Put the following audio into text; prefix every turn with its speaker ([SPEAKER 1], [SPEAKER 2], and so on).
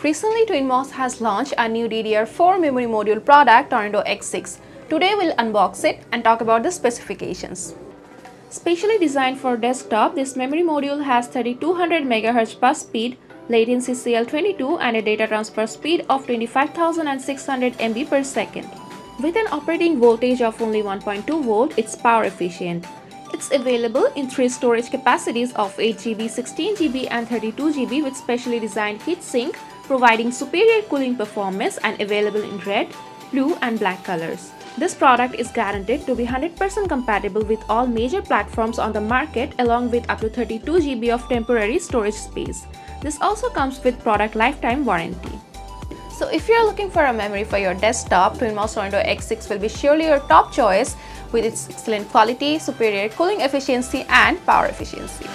[SPEAKER 1] Recently, TwinMOS has launched a new DDR4 memory module product, TornadoX6. Today we'll unbox it and talk about the specifications. Specially designed for desktop, this memory module has 3200 MHz bus speed, latency CL22 and a data transfer speed of 25,600 MB per second. With an operating voltage of only 1.2 volt, it's power efficient. It's available in 3 storage capacities of 8GB, 16GB and 32GB with specially designed heatsink, providing superior cooling performance and available in red, blue and black colors. This product is guaranteed to be 100% compatible with all major platforms on the market along with up to 32GB of temporary storage space. This also comes with product lifetime warranty. So if you're looking for a memory for your desktop, TwinMOS TornadoX6 will be surely your top choice with its excellent quality, superior cooling efficiency and power efficiency.